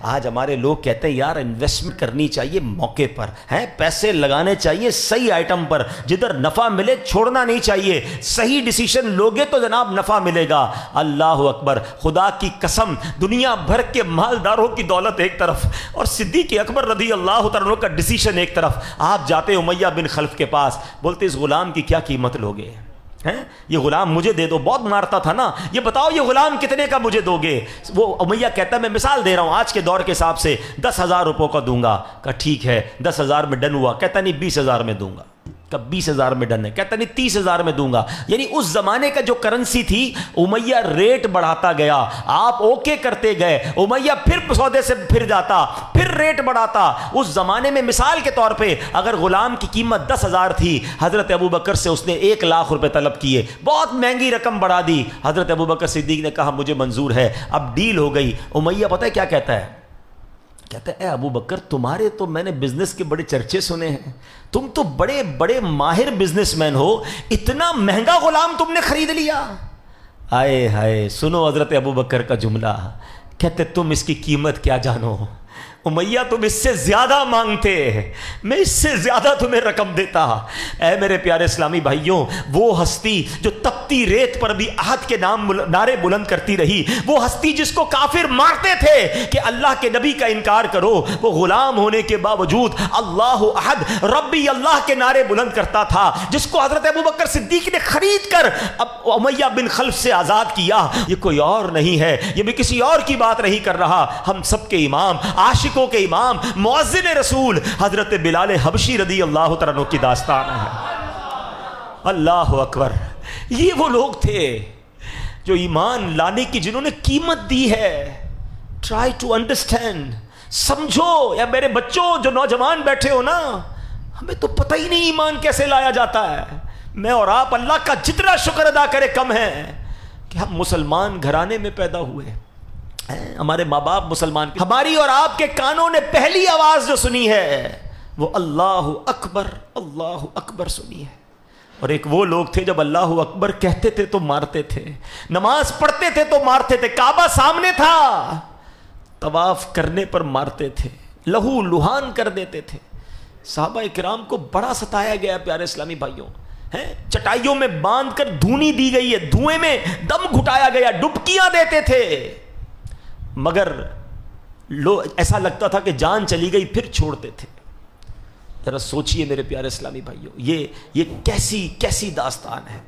آج ہمارے لوگ کہتے ہیں یار انویسٹمنٹ کرنی چاہیے موقع پر ہیں، پیسے لگانے چاہیے صحیح آئٹم پر، جدھر نفع ملے چھوڑنا نہیں چاہیے، صحیح ڈیسیشن لوگے تو جناب نفع ملے گا۔ اللہ اکبر، خدا کی قسم، دنیا بھر کے مالداروں کی دولت ایک طرف اور صدیق اکبر رضی اللہ تعالیٰ عنہ کا ڈیسیشن ایک طرف، آپ جاتے امیہ بن خلف کے پاس، بولتے اس غلام کی کیا قیمت لوگے ہیں؟ یہ غلام مجھے دے دو، بہت مارتا تھا نا، یہ بتاؤ یہ غلام کتنے کا مجھے دو گے؟ وہ امیہ کہتا ہے میں مثال دے رہا ہوں آج کے دور کے حساب سے 10,000 روپوں کا دوں گا۔ کہا ٹھیک ہے 10,000 میں ڈن ہوا؟ کہتا نہیں 20,000 میں دوں گا۔ کہ 20,000 میں ڈن ہے؟ کہتا نہیں 30,000 میں دوں گا۔ یعنی اس زمانے کا جو کرنسی تھی، امیہ ریٹ بڑھاتا گیا، آپ اوکے کرتے گئے، امیہ پھر سودے سے پھر جاتا، پھر ریٹ بڑھاتا۔ اس زمانے میں مثال کے طور پہ اگر غلام کی قیمت 10,000 تھی، حضرت ابوبکر سے اس نے 1,00,000 روپے طلب کیے، بہت مہنگی رقم بڑھا دی۔ حضرت ابوبکر صدیق نے کہا مجھے منظور ہے، اب ڈیل ہو گئی۔ امیہ پتہ ہے کیا کہتا ہے؟ کہتا ہے اے ابو بکر، تمہارے تو میں نے بزنس کے بڑے چرچے سنے ہیں، تم تو بڑے بڑے ماہر بزنس مین ہو، اتنا مہنگا غلام تم نے خرید لیا؟ آئے ہائے، سنو حضرت ابو بکر کا جملہ، کہتے تم اس کی قیمت کیا جانو امیہ، تم اس سے زیادہ مانگتے، میں اس سے زیادہ تمہیں رقم دیتا۔ اے میرے پیارے اسلامی بھائیوں، وہ ہستی جو تپتی ریت پر بھی احد کے نام نعرے بلند کرتی رہی، وہ ہستی جس کو کافر مارتے تھے کہ اللہ کے نبی کا انکار کرو، وہ غلام ہونے کے باوجود اللہ احد ربی اللہ کے نعرے بلند کرتا تھا، جس کو حضرت ابوبکر صدیق نے خرید کر اب امیہ بن خلف سے آزاد کیا۔ یہ کوئی اور نہیں ہے، یہ بھی کسی اور کی بات نہیں کر رہا، ہم سب کے امام، عاشق کے امام، مؤذن رسول حضرت بلال حبشی رضی اللہ تعالیٰ عنہ کی داستان ہے۔ اللہ اکبر، یہ وہ لوگ تھے جو ایمان لانے کی جنہوں نے قیمت دی ہے۔ ٹرائی ٹو انڈرسٹینڈ، سمجھو۔ یا میرے بچوں جو نوجوان بیٹھے ہو نا، ہمیں تو پتہ ہی نہیں ایمان کیسے لایا جاتا ہے۔ میں اور آپ اللہ کا جتنا شکر ادا کرے کم ہے کہ ہم مسلمان گھرانے میں پیدا ہوئے، ہمارے ماں باپ مسلمان، ہماری اور آپ کے کانوں نے پہلی آواز جو سنی ہے وہ اللہ اکبر سنی ہے۔ اور ایک وہ لوگ تھے جب اللہ اکبر کہتے تھے تو مارتے تھے، نماز پڑھتے تھے تو مارتے تھے، کعبہ سامنے تھا طواف کرنے پر مارتے تھے، لہو لہان کر دیتے تھے۔ صحابہ کرام کو بڑا ستایا گیا پیارے اسلامی بھائیوں، چٹائیوں میں باندھ کر دھونی دی گئی ہے، دھوئیں میں دم گھٹایا گیا، ڈبکیاں دیتے تھے، مگر ایسا لگتا تھا کہ جان چلی گئی پھر چھوڑتے تھے۔ ذرا سوچئے میرے پیارے اسلامی بھائیوں، یہ کیسی داستان ہے۔